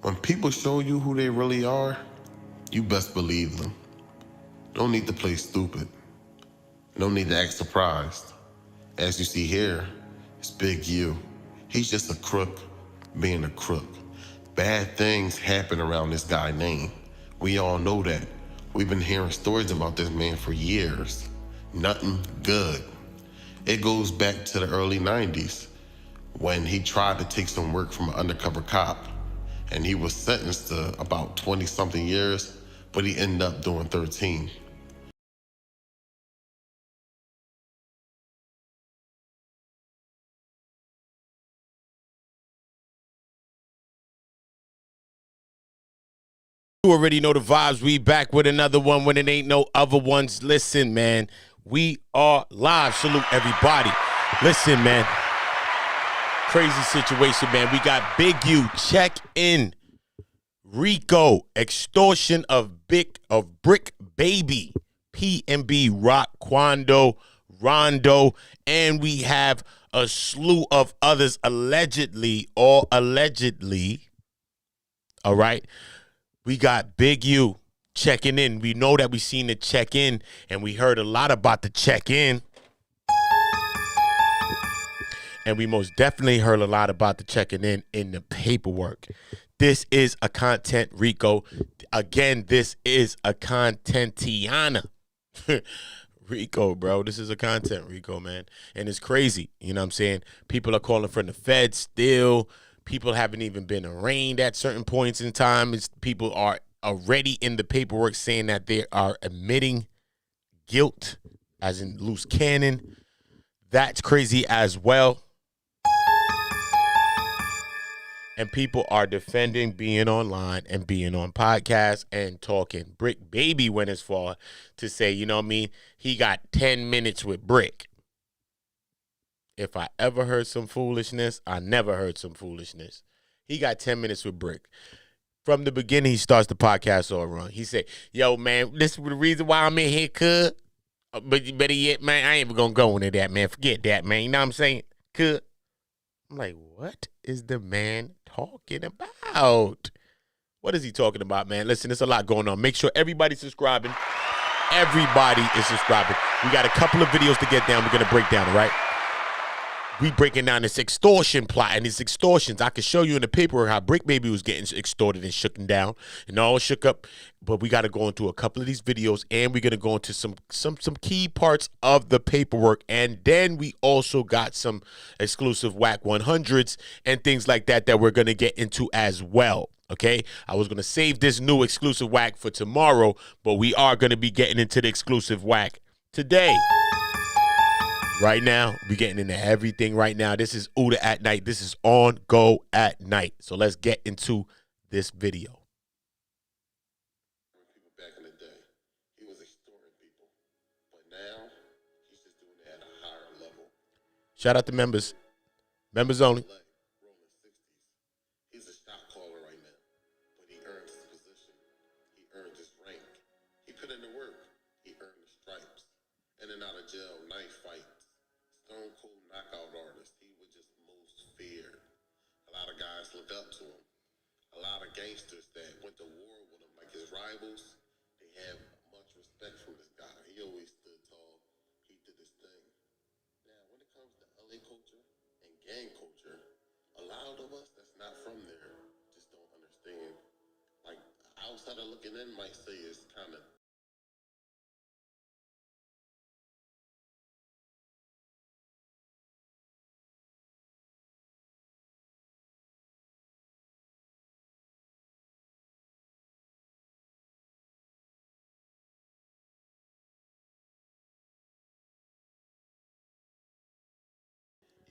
When people show you who they really are, you best believe them. Don't need to play stupid. No need to act surprised. As you see here, it's Big U. He's just a crook being a crook. Bad things happen around this guy's name. We all know that. We've been hearing stories about this man for years. Nothing good. It goes back to the early 90s when he tried to take some work from an undercover cop, and he was sentenced to about 20-something years, but he ended up doing 13. You already know the vibes. We back with another one when it ain't no other ones. Listen, man, we are live. Salute everybody. Listen, man, crazy situation, man. We got Big U, check in. Rico, extortion of Bricc Baby, PNB Rock, Quando Rondo, and we have a slew of others allegedly. All right. We got Big U checking in. We know that we seen the check in, and we heard a lot about the check in. And we most definitely heard a lot about the checking in the paperwork. This is a content, Rico. Again, this is a contentiana. Rico, bro. This is a content, Rico, man. And it's crazy. You know what I'm saying? People are calling from the feds still. People haven't even been arraigned at certain points in time. People are already in the paperwork saying that they are admitting guilt, as in loose cannon. That's crazy as well. And people are defending being online and being on podcasts and talking. Bricc Baby went as far to say, you know what I mean? He got 10 minutes with Bricc. If I ever heard some foolishness, I never heard some foolishness. He got 10 minutes with Bricc. From the beginning, he starts the podcast all wrong. He said, yo, man, this is the reason why I'm in here, cuz. But better yet, man, I ain't even going to go into that, man. Forget that, man. You know what I'm saying? Cuz. I'm like, what is the man talking about? What is he talking about, man? Listen, there's a lot going on. Make sure everybody's subscribing. Everybody is subscribing. We got a couple of videos to get down. We're going to break down, all right? We breaking down this extortion plot and these extortions. I can show you in the paperwork how Bricc Baby was getting extorted and shooken down and all shook up. But we got to go into a couple of these videos, and we're gonna go into some key parts of the paperwork, and then we also got some exclusive whack 100s and things like that that we're gonna get into as well. Okay, I was gonna save this new exclusive whack for tomorrow, but we are gonna be getting into the exclusive whack today. Right now, we're getting into everything right now. This is Oota at night. This is on go at night. So let's get into this video. People back in the day, he was extorting people, but now he's just doing it at a higher level. Shout out to members. Members only. Rollin 60s. He's a shot caller right now, but he earned his position. He earned his rank. He put in the work. He earned the stripes. In and out of jail, knife fights. Stone cold knockout artist. He was just most feared. A lot of guys look up to him. A lot of gangsters that went to war with him, like his rivals, they have much respect from this guy. He always stood tall. He did his thing. Now, when it comes to LA culture and gang culture, a lot of us that's not from there just don't understand. Like, outsider looking in might say it's kind of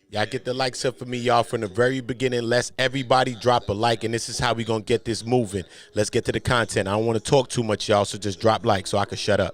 Y'all get the likes up for me, y'all, from the very beginning. Let's everybody drop a like, and this is how we going to get this moving. Let's get to the content. I don't want to talk too much, y'all, so just drop like so I can shut up.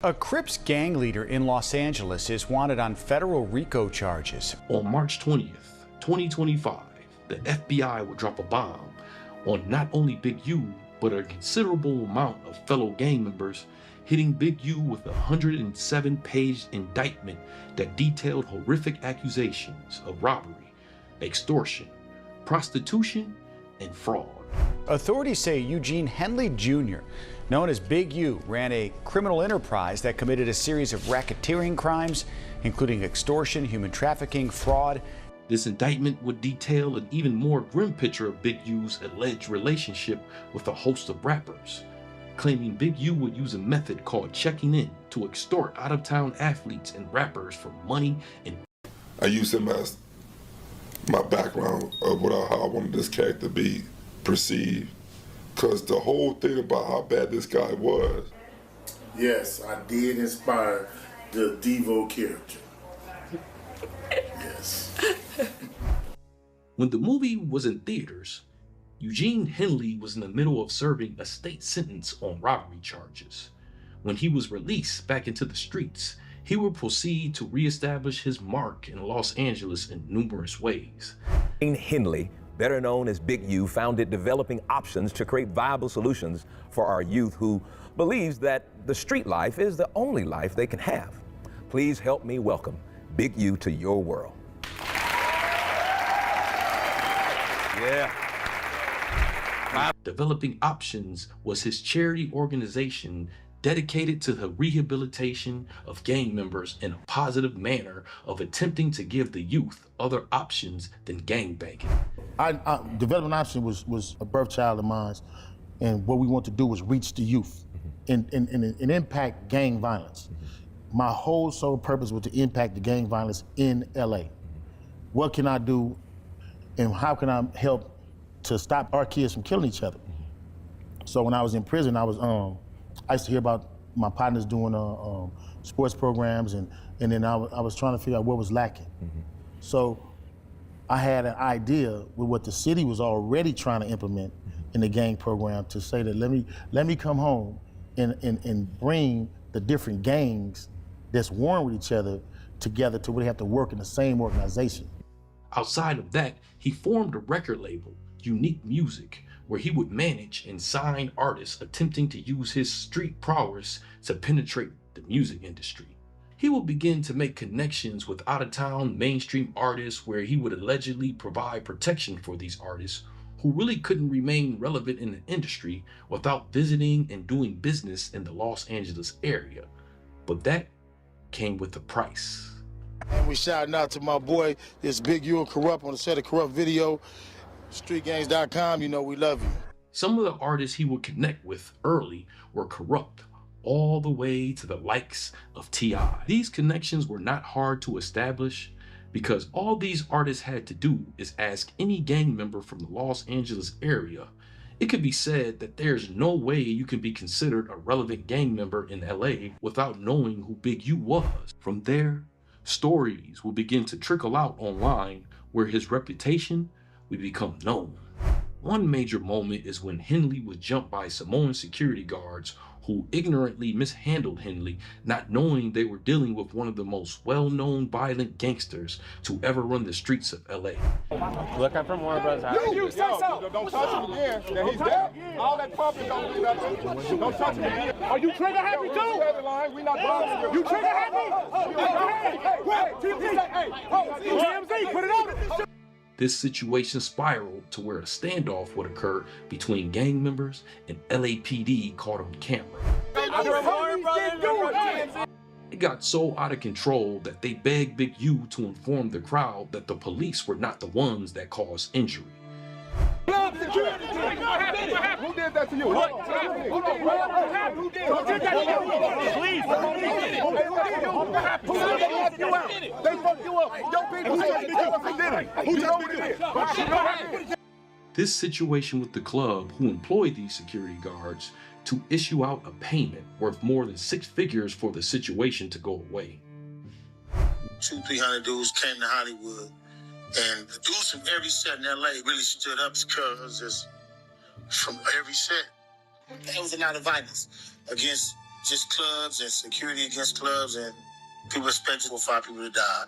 A Crips gang leader in Los Angeles is wanted on federal Rico charges. On March 20th, 2025, the FBI would drop a bomb on not only Big U, but a considerable amount of fellow gang members, hitting Big U with a 107-page indictment that detailed horrific accusations of robbery, extortion, prostitution, and fraud. Authorities say Eugene Henley Jr., known as Big U, ran a criminal enterprise that committed a series of racketeering crimes, including extortion, human trafficking, fraud. This indictment would detail an even more grim picture of Big U's alleged relationship with a host of rappers, claiming Big U would use a method called checking in to extort out-of-town athletes and rappers for money and... I used him as my background of how I wanted this character to be perceived, because the whole thing about how bad this guy was. Yes, I did inspire the Devo character. Yes. When the movie was in theaters, Eugene Henley was in the middle of serving a state sentence on robbery charges. When he was released back into the streets, he would proceed to reestablish his mark in Los Angeles in numerous ways. Henley, better known as Big U, founded Developing Options to create viable solutions for our youth who believes that the street life is the only life they can have. Please help me welcome Big U to your world. Yeah. Developing Options was his charity organization dedicated to the rehabilitation of gang members in a positive manner of attempting to give the youth other options than gangbanging. Developing Option was a birth child of mine, and what we want to do was reach the youth and impact gang violence. My whole sole purpose was to impact the gang violence in LA. What can I do, and how can I help to stop our kids from killing each other? So when I was in prison, I used to hear about my partners doing sports programs, and then I was trying to figure out what was lacking. So I had an idea with what the city was already trying to implement in the gang program to say that let me come home and bring the different gangs that's warring with each other together to where they have to work in the same organization. Outside of that, he formed a record label, Unique Music, where he would manage and sign artists attempting to use his street prowess to penetrate the music industry. He would begin to make connections with out-of-town mainstream artists where he would allegedly provide protection for these artists who really couldn't remain relevant in the industry without visiting and doing business in the Los Angeles area. But that came with a price. And we shouting out to my boy, this Big U and Corrupt on the set of Corrupt Video, streetgangs.com, you know we love you. Some of the artists he would connect with early were Corrupt, all the way to the likes of T.I. These connections were not hard to establish because all these artists had to do is ask any gang member from the Los Angeles area. It could be said that there's no way you can be considered a relevant gang member in LA without knowing who Big U was. From there, stories will begin to trickle out online where his reputation would become known. One major moment is when Henley was jumped by Samoan security guards who ignorantly mishandled Henley, not knowing they were dealing with one of the most well-known violent gangsters to ever run the streets of LA. Look, I'm from Warner Bros. You say so. Don't touch him again. Now he's dead. All that pumping don't do nothing. Don't touch him again. Are you trigger happy too? We not bothering you. You trigger happy? Hey, TMZ, put it on. This situation spiraled to where a standoff would occur between gang members and LAPD caught on camera. It got so out of control that they begged Big U to inform the crowd that the police were not the ones that caused injury. Who did that to you? Who did that to you? Please. They fucked you up. Your people tell us who did it. Who told me this? This situation with the club, who employed these security guards, to issue out a payment worth more than 6 figures for the situation to go away. 200-300 dudes came to Hollywood, and the dudes from every set in LA really stood up because from every set, there was a lot of violence against just clubs and security against clubs, and people expected 4 or 5 people to die.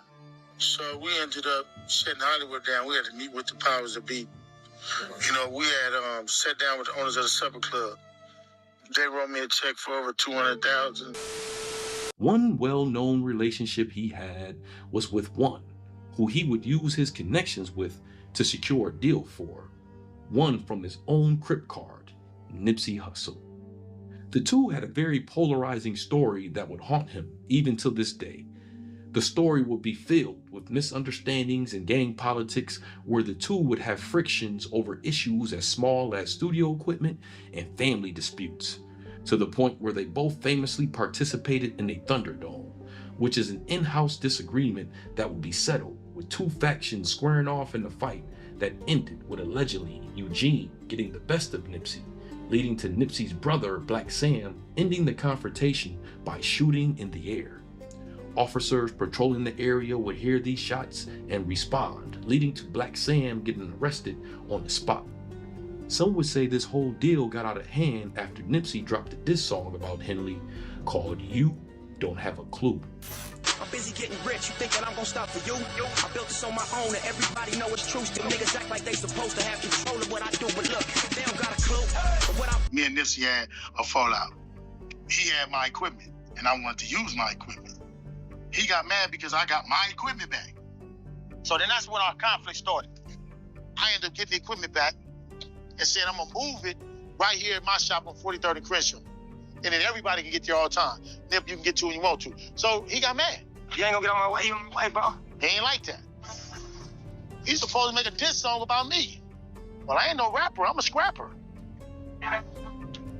So we ended up shutting Hollywood down. We had to meet with the powers that be. You know, we had sat down with the owners of the Supper Club. They wrote me a check for over $200,000. One well-known relationship he had was with one who he would use his connections with to secure a deal for. One from his own Crip card, Nipsey Hussle. The two had a very polarizing story that would haunt him even to this day. The story would be filled with misunderstandings and gang politics where the two would have frictions over issues as small as studio equipment and family disputes, to the point where they both famously participated in a Thunderdome, which is an in-house disagreement that would be settled with two factions squaring off in a fight that ended with allegedly Eugene getting the best of Nipsey, leading to Nipsey's brother, Black Sam, ending the confrontation by shooting in the air. Officers patrolling the area would hear these shots and respond, leading to Black Sam getting arrested on the spot. Some would say this whole deal got out of hand after Nipsey dropped a diss song about Henley called You Don't Have a Clue. I'm busy getting rich, you think that I'm gonna stop for you? I built this on my own and everybody know it's true. Still niggas act like they supposed to have control of what I do, but look, they don't got a clue. Me and Nipsey had a fallout. He had my equipment and I wanted to use my equipment. He got mad because I got my equipment back. So then that's when our conflict started. I ended up getting the equipment back and said, I'm gonna move it right here at my shop on 43rd and Crenshaw. And then everybody can get there all the time. Nip, you can get to when you want to. So he got mad. You ain't gonna get on my way, you on my way, bro. He ain't like that. He's supposed to make a diss song about me. Well, I ain't no rapper, I'm a scrapper.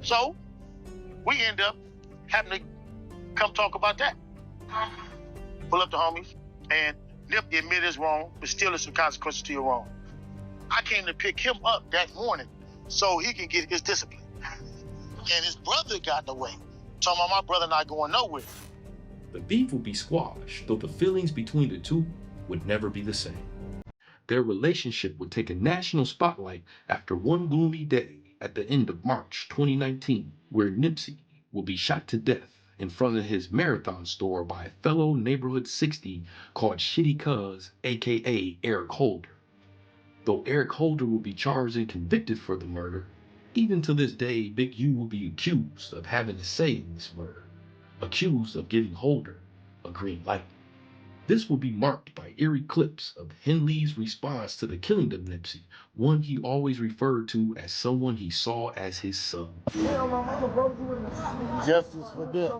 So we end up having to come talk about that. Pull up the homies, and Nip admit it's wrong, but still there's some consequences to your wrong. I came to pick him up that morning so he can get his discipline. And his brother got in the way, talking about my brother not going nowhere. The beef would be squashed, though the feelings between the two would never be the same. Their relationship would take a national spotlight after one gloomy day at the end of March 2019, where Nipsey will be shot to death in front of his Marathon store by a fellow Neighborhood 60 called Shitty Cuz, aka Eric Holder. Though Eric Holder will be charged and convicted for the murder, even to this day, Big U will be accused of having a say in this murder, accused of giving Holder a green light. This will be marked by eerie clips of Henley's response to the killing of Nipsey, one he always referred to as someone he saw as his son. Justice for them.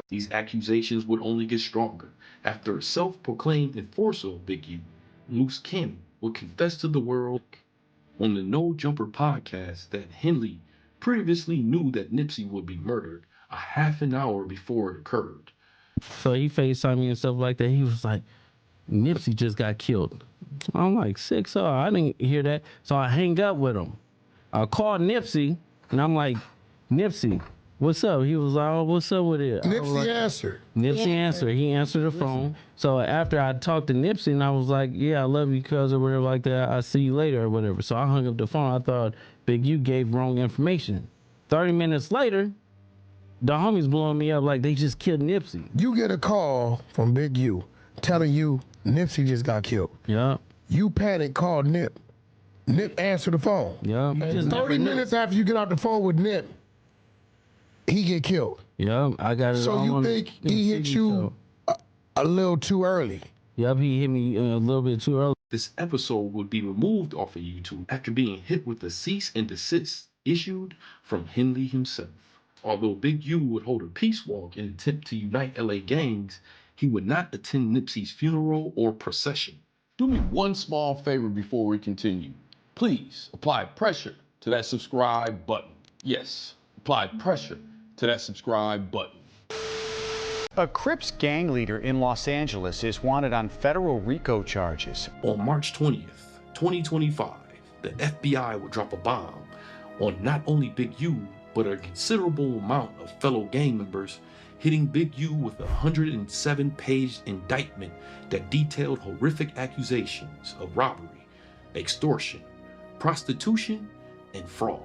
These accusations would only get stronger after a self-proclaimed enforcer of Big U, Loose Cannon, would confess to the world on the No Jumper podcast that Henley previously knew that Nipsey would be murdered a half an hour before it occurred. So he FaceTimed me and stuff like that. He was like, Nipsey just got killed. I'm like, sick, so I didn't hear that. So I hang up with him. I called Nipsey, and I'm like, Nipsey, what's up? He was like, oh, what's up with it? Nipsey answered. Nipsey answered. He answered the phone. So after I talked to Nipsey, and I was like, yeah, I love you, cuz, or whatever like that. I'll see you later or whatever. So I hung up the phone. I thought Big U gave wrong information. 30 minutes later, the homies blowing me up like they just killed Nipsey. You get a call from Big U telling you Nipsey just got killed. Yeah. You panic, call Nip. Nip answered the phone. Yeah. And 30 minutes after you get off the phone with Nip, he get killed. Yeah, I got it. So you think he hit you a little too early? Yep, he hit me a little bit too early. This episode would be removed off of YouTube after being hit with a cease and desist issued from Henley himself. Although Big U would hold a peace walk in an attempt to unite LA gangs, he would not attend Nipsey's funeral or procession. Do me one small favor before we continue. Please apply pressure to that subscribe button. Yes, apply pressure to that subscribe button. A Crips gang leader in Los Angeles is wanted on federal Rico charges. On March 20th, 2025, the FBI would drop a bomb on not only Big U, but a considerable amount of fellow gang members, hitting Big U with a 107-page indictment that detailed horrific accusations of robbery, extortion, prostitution, and fraud.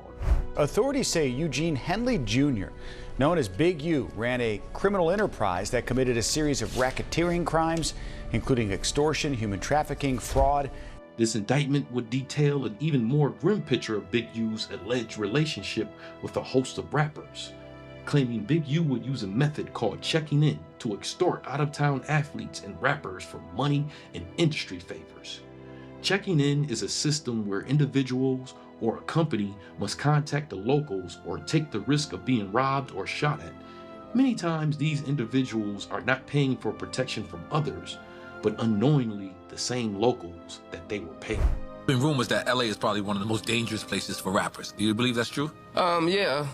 Authorities say Eugene Henley Jr., known as Big U, ran a criminal enterprise that committed a series of racketeering crimes, including extortion, human trafficking, fraud. This indictment would detail an even more grim picture of Big U's alleged relationship with a host of rappers, claiming Big U would use a method called checking in to extort out-of-town athletes and rappers for money and industry favors. Checking in is a system where individuals or a company must contact the locals or take the risk of being robbed or shot at. Many times these individuals are not paying for protection from others, but unknowingly the same locals that they were paying. Been rumors that LA is probably one of the most dangerous places for rappers. Do you believe that's true? Yeah.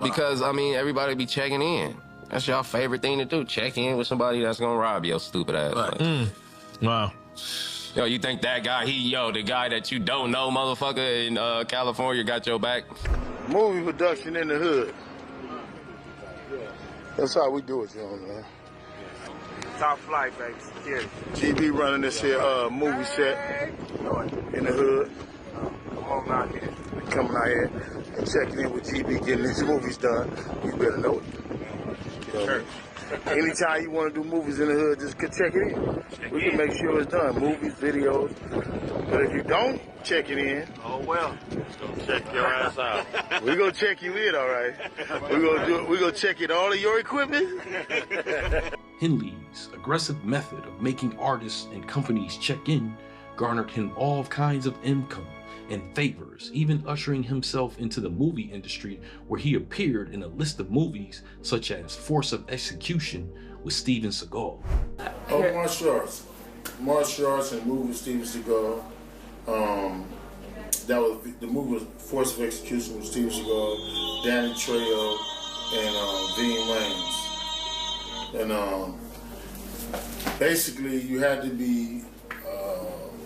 Because, I mean, everybody be checking in. That's your favorite thing to do, check in with somebody that's gonna rob your stupid ass. Right. Wow. Yo, you think that guy, the guy that you don't know, motherfucker, in California got your back? Movie production in the hood. That's how we do it, you know, man. Top flight, baby. Security. GB running this here movie set in the hood. Come on out here. Coming out here and checking in with GB, getting these movies done. You better know it. You know what I mean? Anytime you want to do movies in the hood, just check it in. We can make sure it's done. Movies, videos. But if you don't check it in, Oh, well. Don't check your ass out. we're going to check you in, all right? We're going to check in all of your equipment. Henley's aggressive method of making artists and companies check in garnered him all kinds of income and favors, even ushering himself into the movie industry, where he appeared in a list of movies such as Force of Execution with Steven Seagal. Oh, martial arts and movie with Steven Seagal. The movie was Force of Execution with Steven Seagal, Danny Trejo, and Ving Rhames. And basically, you had to be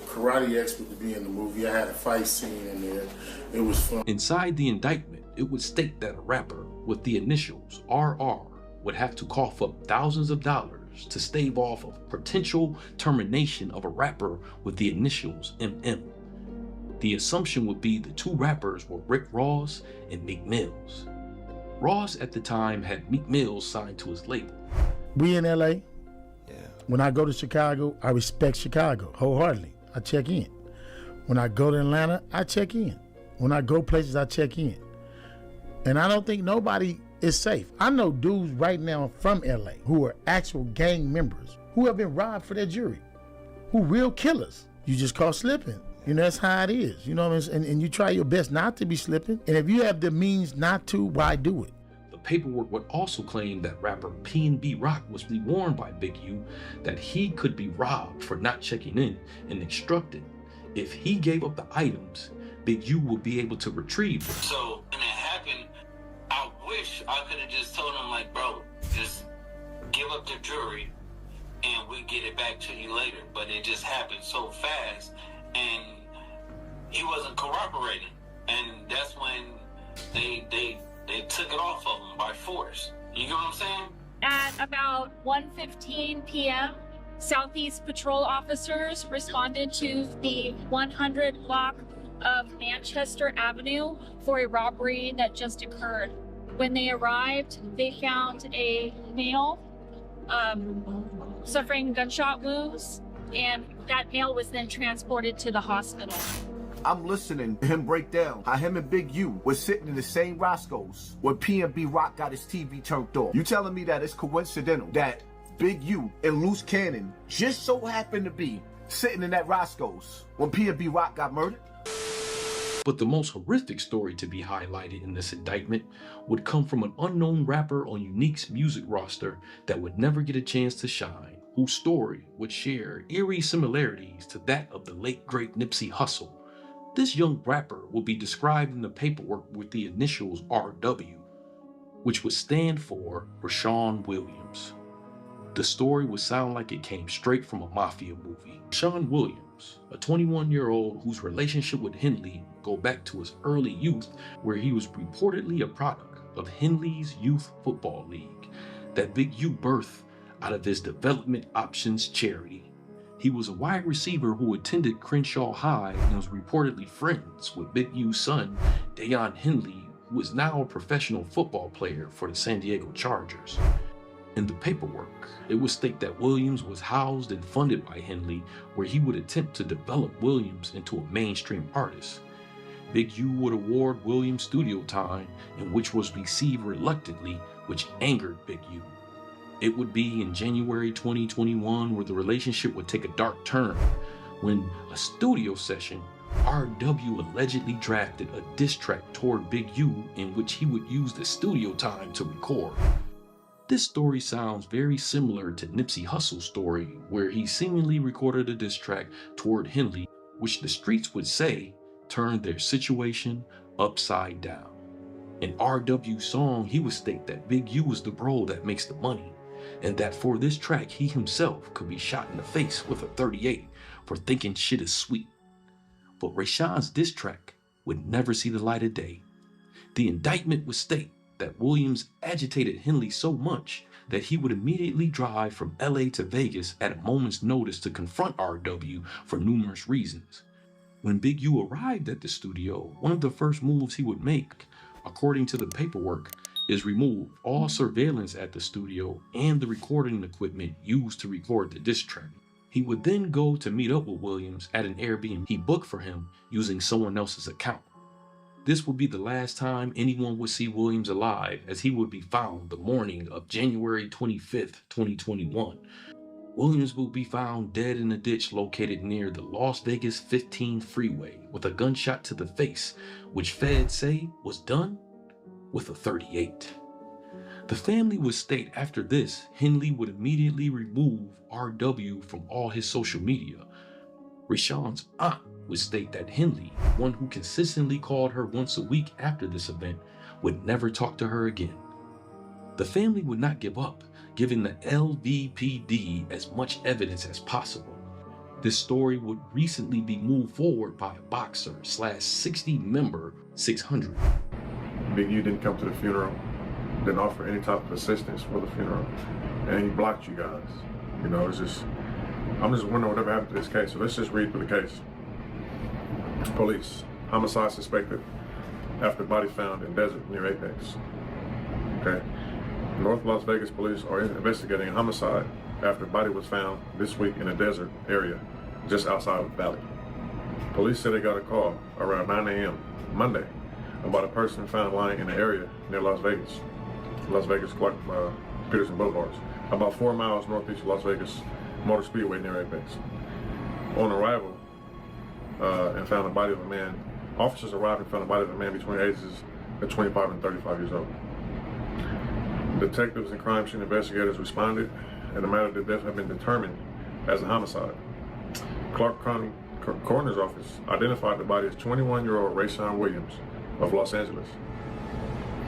karate expert to be in the movie. I had a fight scene in there. It was fun. Inside the indictment, it would state that a rapper with the initials RR would have to cough up thousands of dollars to stave off of potential termination of a rapper with the initials MM. The assumption would be the two rappers were Rick Ross and Meek Mills. Ross at the time had Meek Mills signed to his label. We in LA. When I go to Chicago, I respect Chicago wholeheartedly. I check in. When I go to Atlanta, I check in. When I go places, I check in. And I don't think nobody is safe. I know dudes right now from LA who are actual gang members who have been robbed for their jewelry, who real killers. You just caught slipping. You know, that's how it is. You know what I mean? And you try your best not to be slipping. And if you have the means not to, why do it? The paperwork would also claim that rapper PNB Rock was warned by Big U that he could be robbed for not checking in, and instructed if he gave up the items, Big U would be able to retrieve them. So when it happened, I wish I could have just told him, like, bro, just give up the jewelry and we get it back to you later. But it just happened so fast and he wasn't cooperating. And that's when they took it off of him by force. You get what I'm saying? At about 1:15 p.m., Southeast Patrol officers responded to the 100 block of Manchester Avenue for a robbery that just occurred. When they arrived, they found a male suffering gunshot wounds, and that male was then transported to the hospital. I'm listening to him break down how him and Big U was sitting in the same Roscoe's when PNB Rock got his TV turned off. You telling me that it's coincidental that Big U and Loose Cannon just so happened to be sitting in that Roscoe's when PNB Rock got murdered? But the most horrific story to be highlighted in this indictment would come from an unknown rapper on Unique's music roster that would never get a chance to shine, whose story would share eerie similarities to that of the late great Nipsey Hussle. This young rapper will be described in the paperwork with the initials RW, which would stand for Rashawn Williams. The story would sound like it came straight from a mafia movie. Rashawn Williams, a 21-year-old whose relationship with Henley go back to his early youth, where he was reportedly a product of Henley's Youth Football League that Big U birthed out of his development options charity. He was a wide receiver who attended Crenshaw High and was reportedly friends with Big U's son, Deion Henley, who is now a professional football player for the San Diego Chargers. In the paperwork, it would state that Williams was housed and funded by Henley, where he would attempt to develop Williams into a mainstream artist. Big U would award Williams studio time, and which was received reluctantly, which angered Big U. It would be in January 2021 where the relationship would take a dark turn, when a studio session, RW allegedly drafted a diss track toward Big U in which he would use the studio time to record. This story sounds very similar to Nipsey Hussle's story, where he seemingly recorded a diss track toward Henley, which the streets would say turned their situation upside down. In RW's song, he would state that Big U was the bro that makes the money, and that for this track, he himself could be shot in the face with a 38 for thinking shit is sweet. But Rashawn's diss track would never see the light of day. The indictment would state that Williams agitated Henley so much that he would immediately drive from LA to Vegas at a moment's notice to confront RW for numerous reasons. When Big U arrived at the studio, one of the first moves he would make, according to the paperwork, is remove all surveillance at the studio and the recording equipment used to record the diss track. He would then go to meet up with Williams at an Airbnb he booked for him using someone else's account. This would be the last time anyone would see Williams alive, as he would be found the morning of January 25th, 2021. Williams will be found dead in a ditch located near the Las Vegas 15 freeway with a gunshot to the face, which feds say was done with a 38. The family would state after this, Henley would immediately remove RW from all his social media. Rashawn's aunt would state that Henley, one who consistently called her once a week after this event, would never talk to her again. The family would not give up, giving the LVPD as much evidence as possible. This story would recently be moved forward by a boxer / 60 member 600. Big U didn't come to the funeral, didn't offer any type of assistance for the funeral, and he blocked you guys. You know, it's just, I'm just wondering whatever happened to this case. So let's just read through the case. Police, homicide suspected after body found in desert near Apex. Okay. North Las Vegas police are investigating a homicide after body was found this week in a desert area just outside of the valley. Police said they got a call around 9 a.m. Monday about a person found lying in the area near Las Vegas Clark Peterson Boulevards, about 4 miles northeast of Las Vegas Motor Speedway near Apex. On arrival, and found the body of a man. Officers arrived and found the body of a man between the ages of 25 and 35 years old. Detectives and crime scene investigators responded, and the matter of the death had been determined as a homicide. Clark County Coroner's Office identified the body as 21-year-old Rashawn Williams of Los Angeles.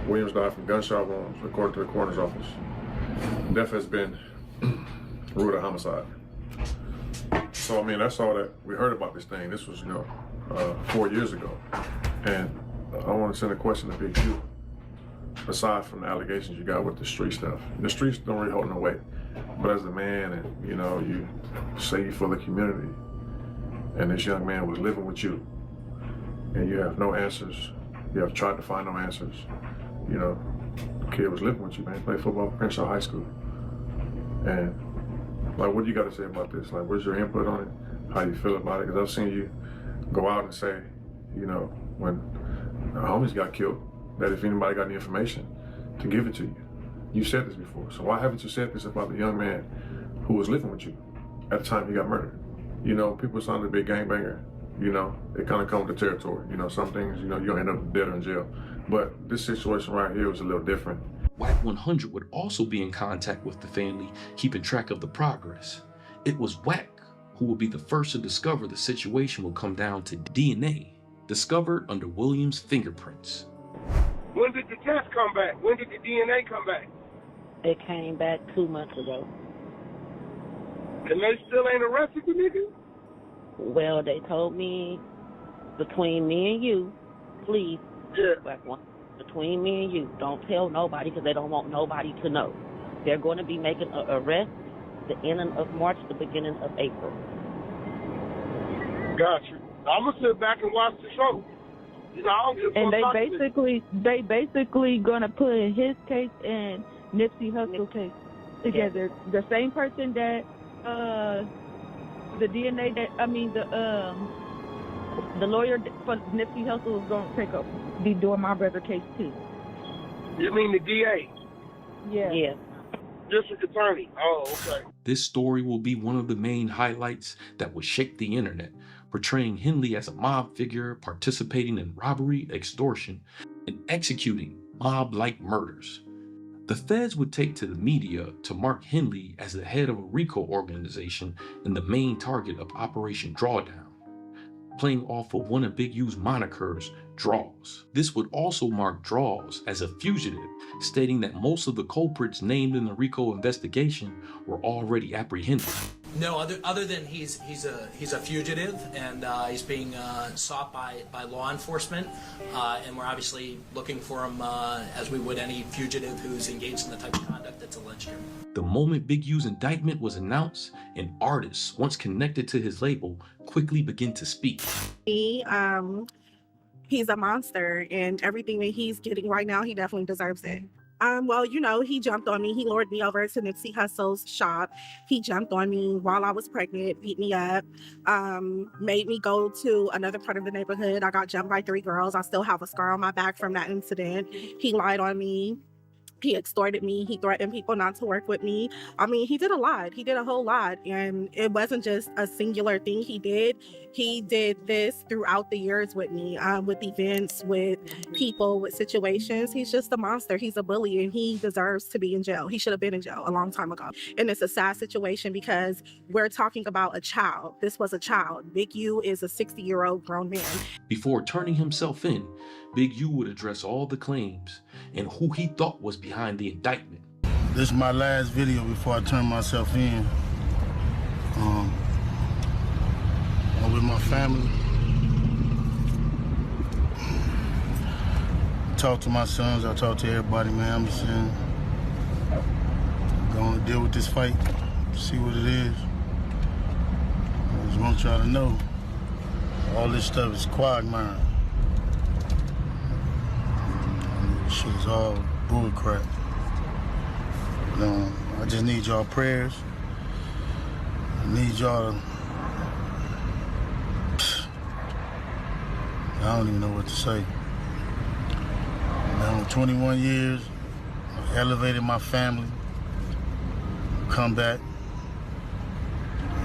Williams died from gunshot wounds, according to the Coroner's Office. Death has been ruled a homicide. So, I mean, that's all that we heard about this thing. This was, 4 years ago. And I want to send a question to Big U. Aside from the allegations you got with the street stuff, the streets don't really hold no weight. But as a man, and you say you for the community, and this young man was living with you, and you have no answers, you have tried to find no answers. The kid was living with you, man. He played football at Crenshaw High School. And what do you got to say about this? What's your input on it? How you feel about it? Because I've seen you go out and say, when the homies got killed, that if anybody got any information, to give it to you. You've said this before, so why haven't you said this about the young man who was living with you at the time he got murdered? People sound to be a gangbanger, it kind of comes with the territory. Some things, you don't end up dead or in jail. But this situation right here was a little different. Wack 100 would also be in contact with the family, keeping track of the progress. It was Wack who would be the first to discover the situation would come down to DNA, discovered under Williams' fingerprints. When did the test come back? When did the DNA come back? It came back 2 months ago. And they still ain't arrested the nigga? Well, they told me between me and you, please, between me and you, don't tell nobody because they don't want nobody to know. They're going to be making an arrest the ending of March, the beginning of April. Gotcha. I'm gonna sit back and watch the show. You know, I don't give a And fuck. they basically gonna put his case and Nipsey Hussle case together. The same person that the DNA the lawyer for Nipsey Hussle is gonna be doing my brother case too. You mean the DA? Yeah. Yeah. District attorney. Oh, okay. This story will be one of the main highlights that will shake the internet, portraying Henley as a mob figure participating in robbery, extortion, and executing mob-like murders. The feds would take to the media to mark Henley as the head of a Rico organization and the main target of Operation Drawdown, playing off of one of Big U's monikers, Draws. This would also mark Draws as a fugitive, stating that most of the culprits named in the Rico investigation were already apprehended. No, other than he's a fugitive and he's being sought by law enforcement, and we're obviously looking for him as we would any fugitive who's engaged in the type of conduct that's alleged here. The moment Big U's indictment was announced, and artists once connected to his label quickly began to speak. He's a monster, and everything that he's getting right now, he definitely deserves it. Well, you know, he jumped on me. He lured me over to Nipsey Hussle's shop. He jumped on me while I was pregnant, beat me up, made me go to another part of the neighborhood. I got jumped by 3 girls. I still have a scar on my back from that incident. He lied on me. He extorted me. He threatened people not to work with me. I mean, he did a lot. He did a whole lot. And it wasn't just a singular thing he did. He did this throughout the years with me, with events, with people, with situations. He's just a monster. He's a bully, and he deserves to be in jail. He should have been in jail a long time ago. And it's a sad situation because we're talking about a child. This was a child. Big U is a 60-year-old grown man. Before turning himself in, Big U would address all the claims and who he thought was behind the indictment. This is my last video before I turn myself in. I'm with my family. Talk to my sons, I talk to everybody, man. I'm just saying, going to deal with this fight, see what it is. I just want y'all to know, all this stuff is quagmire. This shit is all bull crap. I just need y'all prayers. I need y'all to... I don't even know what to say. I'm 21 years, I elevated my family, come back,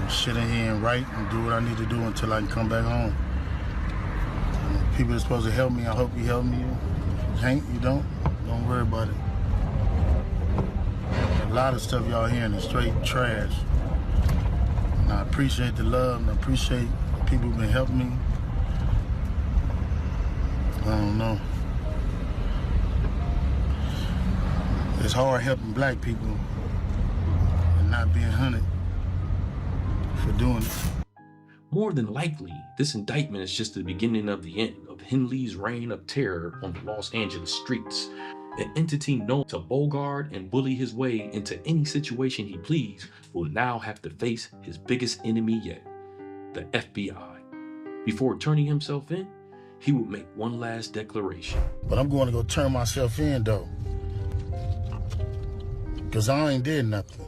sit in here and write and do what I need to do until I can come back home. People are supposed to help me, I hope you help me. If you ain't, you don't worry about it. A lot of stuff y'all hearing is straight trash. And I appreciate the love and I appreciate the people who've been helping me. I don't know. It's hard helping black people and not being hunted for doing it. More than likely, this indictment is just the beginning of the end of Henley's reign of terror on the Los Angeles streets, an entity known to bogart and bully his way into any situation he please will now have to face his biggest enemy yet, the FBI. Before turning himself in, he would make one last declaration. But I'm going to go turn myself in, though. Because I ain't did nothing.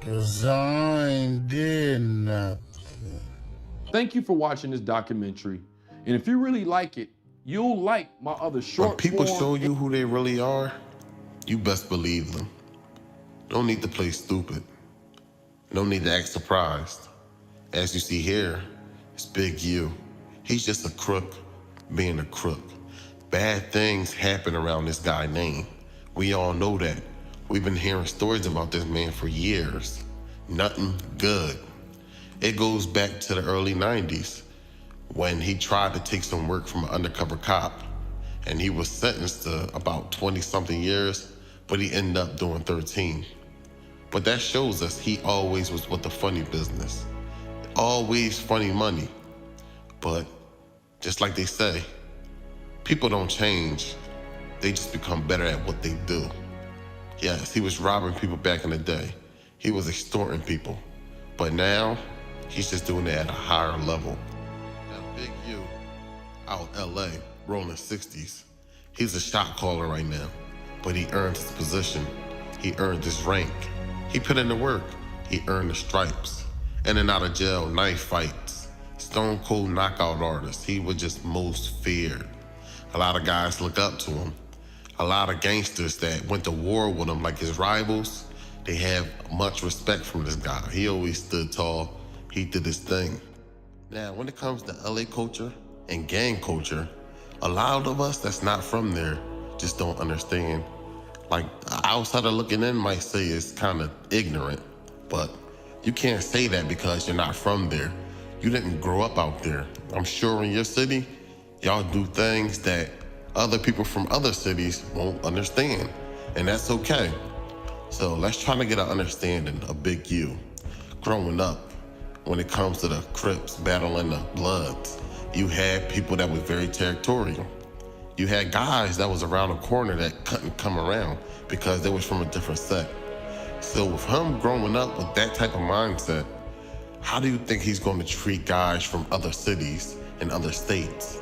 Thank you for watching this documentary. And if you really like it, you'll like my other short When people form... show you who they really are, you best believe them. Don't need to play stupid. No need to act surprised. As you see here, it's Big U. He's just a crook being a crook. Bad things happen around this guy's name. We all know that. We've been hearing stories about this man for years. Nothing good. It goes back to the early 90s when he tried to take some work from an undercover cop and he was sentenced to about 20-something years, but he ended up doing 13. But that shows us he always was with the funny business. Always funny money. But just like they say, people don't change. They just become better at what they do. Yes, he was robbing people back in the day. He was extorting people. But now, he's just doing it at a higher level. Big U out LA, rolling 60s. He's a shot caller right now, but he earned his position. He earned his rank. He put in the work. He earned the stripes. In and out of jail, knife fights. Stone cold knockout artist. He was just most feared. A lot of guys look up to him. A lot of gangsters that went to war with him, like his rivals, they have much respect from this guy. He always stood tall. He did his thing. Now, when it comes to LA culture and gang culture, a lot of us that's not from there just don't understand. Like, outsider looking in might say it's kind of ignorant, but you can't say that because you're not from there. You didn't grow up out there. I'm sure in your city, y'all do things that other people from other cities won't understand, and that's okay. So let's try to get an understanding of Big U. Growing up, when it comes to the Crips battling the Bloods, you had people that were very territorial. You had guys that was around the corner that couldn't come around because they was from a different sect. So with him growing up with that type of mindset, how do you think he's going to treat guys from other cities and other states?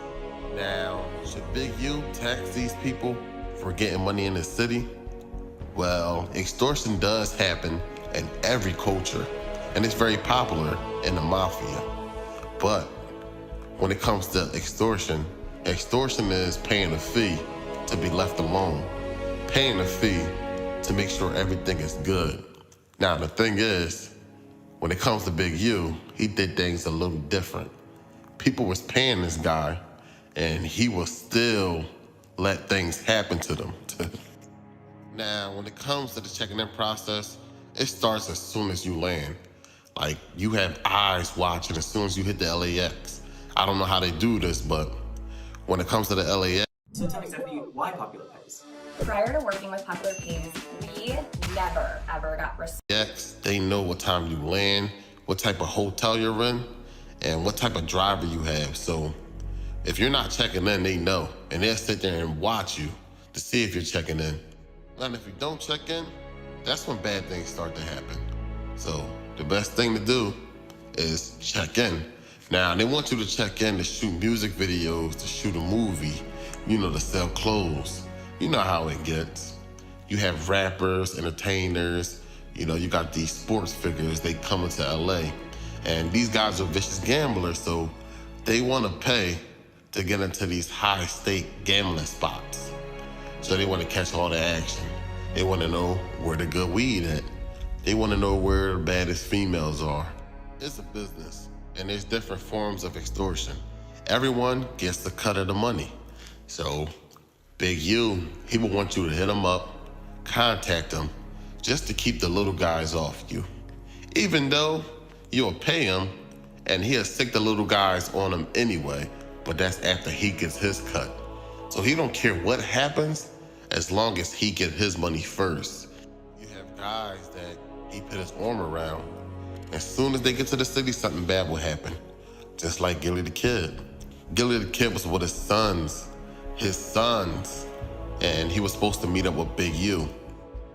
Now, should Big U tax these people for getting money in the city? Well, extortion does happen in every culture, and it's very popular in the mafia. But when it comes to extortion is paying a fee to be left alone, paying a fee to make sure everything is good. Now, the thing is, when it comes to Big U, he did things a little different. People was paying this guy, and he will still let things happen to them. Now, when it comes to the checking in process, it starts as soon as you land. Like, you have eyes watching as soon as you hit the LAX. I don't know how they do this, but when it comes to the LAX. So tell me, Stephanie, why Popular Pays? Prior to working with Popular Pays, we never, ever got LAX, they know what time you land, what type of hotel you're in, and what type of driver you have. So if you're not checking in, they know, and they'll sit there and watch you to see if you're checking in. And if you don't check in, that's when bad things start to happen. So the best thing to do is check in. Now, they want you to check in to shoot music videos, to shoot a movie, to sell clothes. You know how it gets. You have rappers, entertainers, you got these sports figures, they come into LA. And these guys are vicious gamblers, so they want to pay to get into these high-stake gambling spots. So they want to catch all the action. They want to know where the good weed at. They want to know where the baddest females are. It's a business, and there's different forms of extortion. Everyone gets a cut of the money. So Big U, he will want you to hit him up, contact him, just to keep the little guys off you. Even though you'll pay him, and he'll stick the little guys on him anyway, but that's after he gets his cut. So he don't care what happens as long as he get his money first. You have guys that he put his arm around. As soon as they get to the city, something bad will happen. Just like Gilly the Kid. Gilly the Kid was with his sons, and he was supposed to meet up with Big U.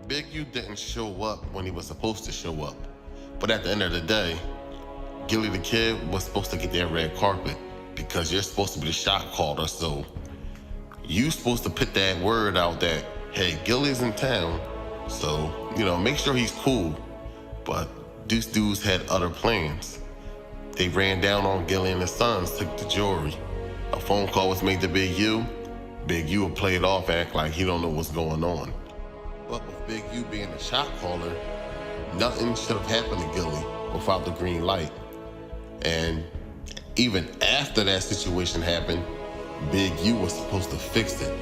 Big U didn't show up when he was supposed to show up. But at the end of the day, Gilly the Kid was supposed to get that red carpet because you're supposed to be the shot caller, so you supposed to put that word out that, hey, Gilly's in town, so, make sure he's cool. But these dudes had other plans. They ran down on Gilly and his sons, took the jewelry. A phone call was made to Big U. Big U would play it off, act like he don't know what's going on. But with Big U being a shot caller, nothing should have happened to Gilly without the green light. And even after that situation happened, Big U was supposed to fix it.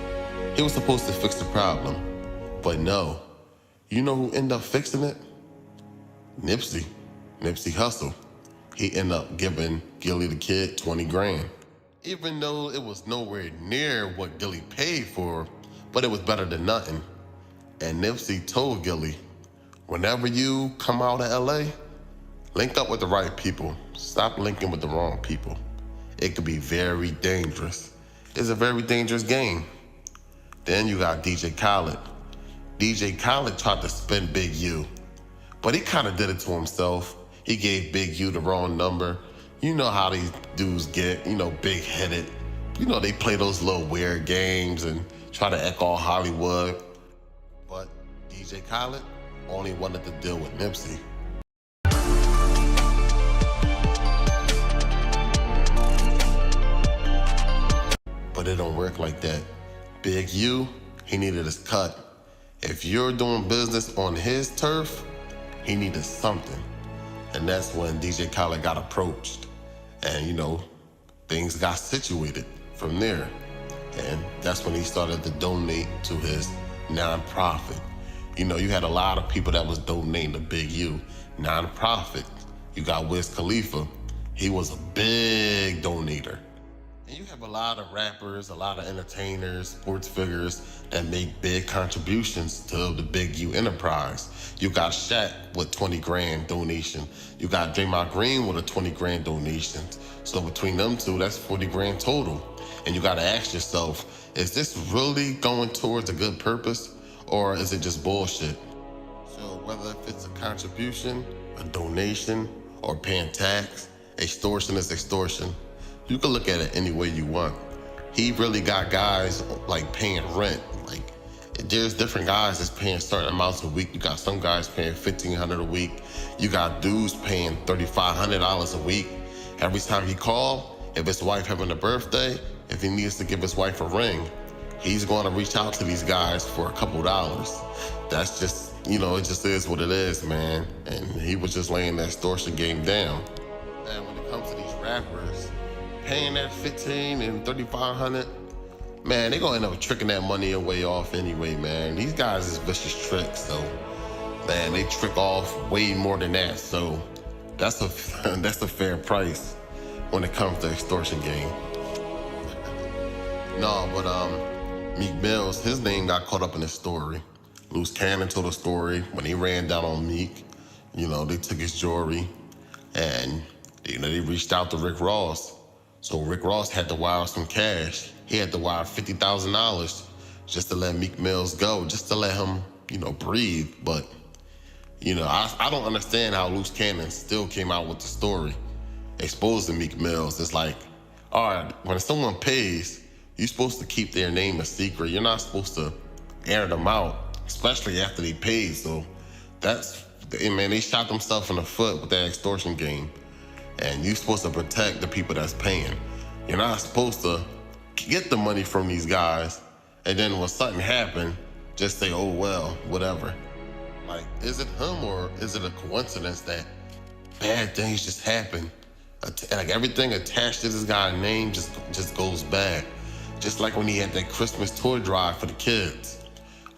He was supposed to fix the problem. But no. You know who ended up fixing it? Nipsey Hussle. He ended up giving Gilly the Kid 20 grand. Even though it was nowhere near what Gilly paid for, but it was better than nothing. And Nipsey told Gilly, whenever you come out of LA, link up with the right people. Stop linking with the wrong people. It could be very dangerous. It's a very dangerous game. Then you got DJ Khaled. DJ Khaled tried to spin Big U, but he kind of did it to himself. He gave Big U the wrong number. You know how these dudes get, big-headed. They play those little weird games and try to echo all Hollywood. But DJ Khaled only wanted to deal with Nipsey. But it don't work like that. Big U, he needed his cut. If you're doing business on his turf, he needed something. And that's when DJ Khaled got approached. And, things got situated from there. And that's when he started to donate to his nonprofit. You had a lot of people that was donating to Big U, nonprofit. You got Wiz Khalifa. He was a big donator. And you have a lot of rappers, a lot of entertainers, sports figures that make big contributions to the Big U enterprise. You got Shaq with 20 grand donation. You got Draymond Green with a 20 grand donation. So between them two, that's 40 grand total. And you gotta ask yourself, is this really going towards a good purpose, or is it just bullshit? So whether if it's a contribution, a donation, or paying tax, extortion is extortion. You can look at it any way you want. He really got guys like paying rent. Like, there's different guys that's paying certain amounts a week. You got some guys paying $1,500 a week. You got dudes paying $3,500 a week. Every time he call, if his wife having a birthday, if he needs to give his wife a ring, he's going to reach out to these guys for a couple dollars. That's just, it just is what it is, man. And he was just laying that extortion game down. And when it comes to these rappers, paying that $1,500 and $3,500, man, they gonna end up tricking that money away off anyway, man. These guys is vicious tricks, so man, they trick off way more than that. So that's a fair price when it comes to extortion game. No, but Meek Mills, his name got caught up in this story. Loose Cannon told a story when he ran down on Meek. They took his jewelry, and they reached out to Rick Ross. So Rick Ross had to wire some cash. He had to wire $50,000 just to let Meek Mills go, just to let him, breathe. But, I don't understand how Loose Cannon still came out with the story, exposing Meek Mills. It's like, all right, when someone pays, you're supposed to keep their name a secret. You're not supposed to air them out, especially after they paid. So they shot themselves in the foot with that extortion game. And you're supposed to protect the people that's paying. You're not supposed to get the money from these guys and then when something happened, just say, oh, well, whatever. Like, is it him or is it a coincidence that bad things just happen? Like, everything attached to this guy's name just goes bad. Just like when he had that Christmas toy drive for the kids.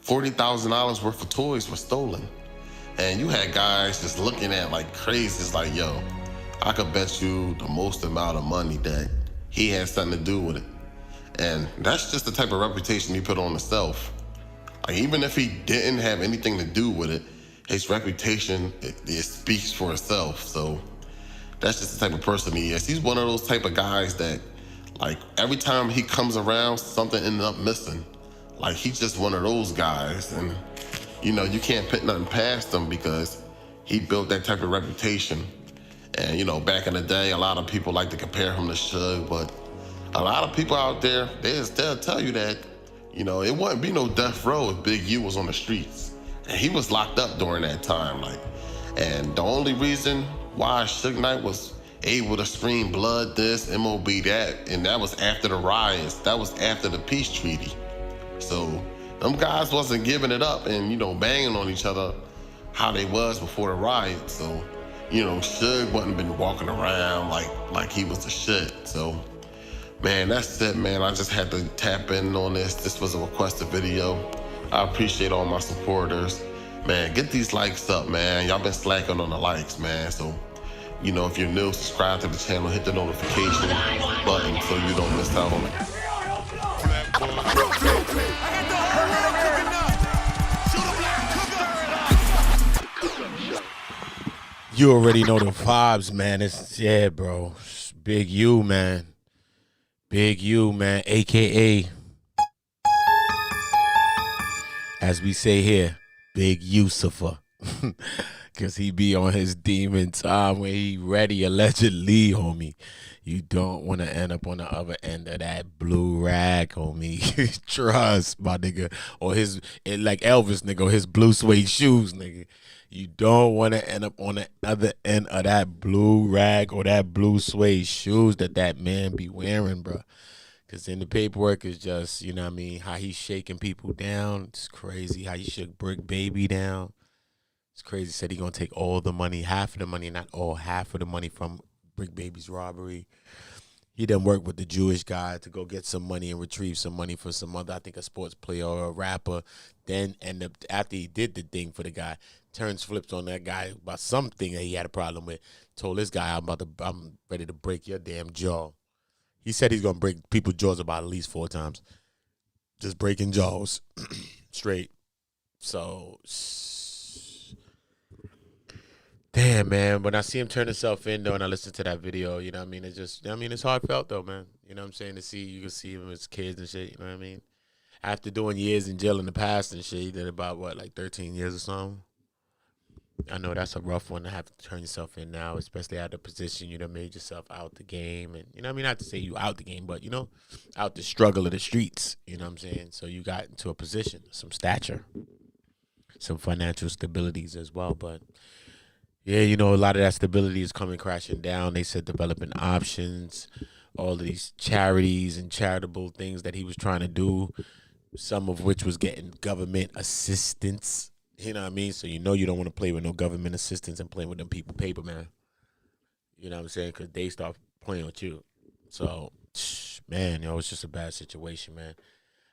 $40,000 worth of toys were stolen. And you had guys just looking at like crazy. It's like, yo, I could bet you the most amount of money that he had something to do with it. And that's just the type of reputation he put on himself. Like, even if he didn't have anything to do with it, his reputation, it speaks for itself. So that's just the type of person he is. He's one of those type of guys that, like, every time he comes around, something ends up missing. Like, he's just one of those guys. And, you can't put nothing past him because he built that type of reputation. And, back in the day, a lot of people like to compare him to Suge, but a lot of people out there, they'll tell you that, it wouldn't be no death row if Big U was on the streets. And he was locked up during that time, and the only reason why Suge Knight was able to scream blood this, MOB that, and that was after the riots. That was after the peace treaty. So them guys wasn't giving it up and, banging on each other how they was before the riot. So, Suge wasn't been walking around like he was the shit. So, man, that's it, man. I just had to tap in on this. This was a requested video. I appreciate all my supporters. Man, get these likes up, man. Y'all been slacking on the likes, man. So, if you're new, subscribe to the channel, hit the notification button so you don't miss out on it. You already know the vibes, man. Yeah, bro. Big U, man. Big U, man. AKA, as we say here, Big Yusufa. Because he be on his demon time when he ready, allegedly, homie. You don't want to end up on the other end of that blue rag, homie. Trust, my nigga. Or his, like Elvis, nigga, or his blue suede shoes, nigga. You don't want to end up on the other end of that blue rag or that blue suede shoes that man be wearing, bro. Because in the paperwork is just, you know what I mean, how he's shaking people down. It's crazy how he shook Bricc Baby down. It's crazy. Said he going to take all the money, half of the money, not all, half of the money from Bricc Baby's robbery. He done worked with the Jewish guy to go get some money and retrieve some money for some other, I think a sports player or a rapper. Then end up, after he did the thing for the guy, turns flips on that guy about something that he had a problem with. Told this guy, I'm ready to break your damn jaw. He said he's gonna break people's jaws about at least 4 times. Just breaking jaws. Straight. So damn, man. When I see him turn himself in though and I listen to that video, you know what I mean? It's just, I mean, it's heartfelt though, man. You know what I'm saying? To see, you can see him as kids and shit, you know what I mean? After doing years in jail in the past and shit, he did about what, like 13 years or something? I know that's a rough one to have to turn yourself in now, especially out of the position you done made yourself out the game. And, you know what I mean? Not to say you out the game, but, you know, out the struggle of the streets, you know what I'm saying? So you got into a position, some stature, some financial stabilities as well. But, yeah, you know, a lot of that stability is coming crashing down. They said developing options, all of these charities and charitable things that he was trying to do, some of which was getting government assistance. You know what I mean? So you know you don't want to play with no government assistance and playing with them people paper, man. You know what I'm saying? Because they start playing with you. So, man, yo, it's just a bad situation, man.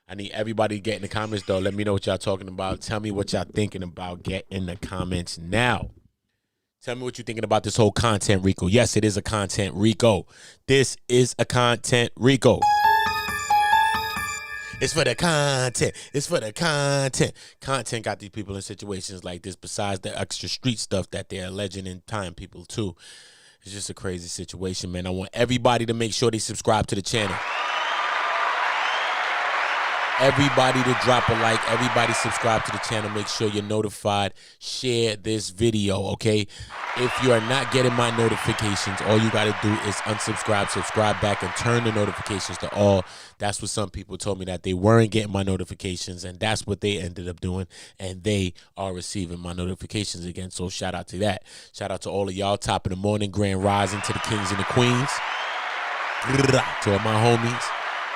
I need everybody to get in the comments, though. Let me know what y'all talking about. Tell me what y'all thinking about. Get in the comments now. Tell me what you're thinking about this whole content, Rico. Yes, it is a content, Rico. This is a content, Rico. It's for the content. It's for the content. Content got these people in situations like this besides the extra street stuff that they're alleging and tying people to. It's just a crazy situation, man. I want everybody to make sure they subscribe to the channel. Everybody to drop a like. Everybody subscribe to the channel. Make sure you're notified. Share this video, okay? If you are not getting my notifications, all you got to do is unsubscribe, subscribe back, and turn the notifications to all. That's what some people told me, that they weren't getting my notifications, and that's what they ended up doing, and they are receiving my notifications again. So shout out to that. Shout out to all of y'all. Top of the morning, grand rising to the kings and the queens. To all my homies.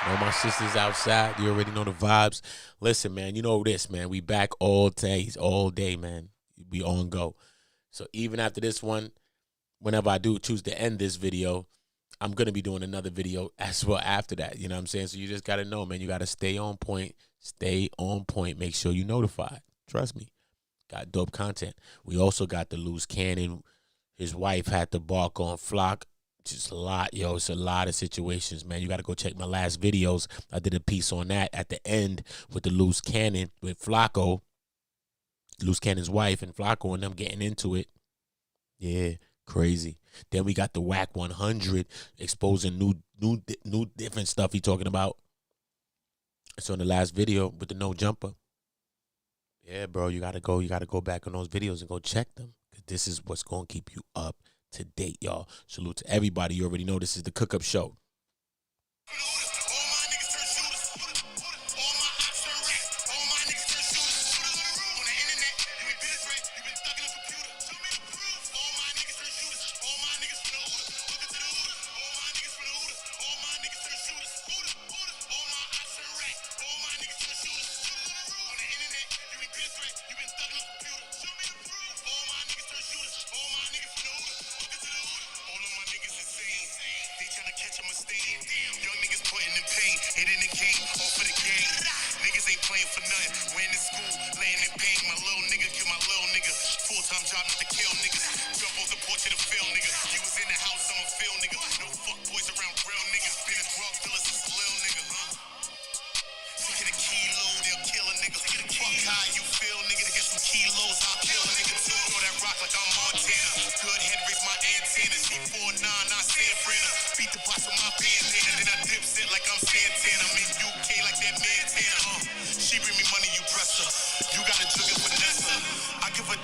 All my sisters outside, you already know the vibes. Listen, man, you know this, man. We back all day, man. We on go. So even after this one, whenever I do choose to end this video, I'm going to be doing another video as well after that. You know what I'm saying? So you just got to know, man. You got to stay on point. Stay on point. Make sure you're notified. Trust me. Got dope content. We also got the loose cannon. His wife had to bark on Flock. Just a lot, yo. It's a lot of situations, man. You got to go check my last videos. I did a piece on that at the end with the loose cannon with Flacco, loose cannon's wife, and Flacco and them getting into it. Yeah, crazy. Then we got the Whack 100 exposing new different stuff he talking about. It's on the last video with the no jumper. Yeah, bro, you gotta go back on those videos and go check them. This is what's gonna keep you up to date, y'all. Salute to everybody. You already know this is the Cook Up Show.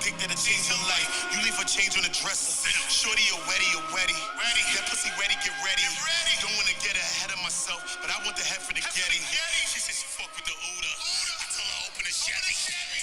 Dick that to change your life. You leave a change on the dresser. Shorty, you're ready. That pussy ready, get ready. Don't wanna get ahead of myself, but I want the head for the Getty. She said she fuck with the Oota. I told her open the Chevy.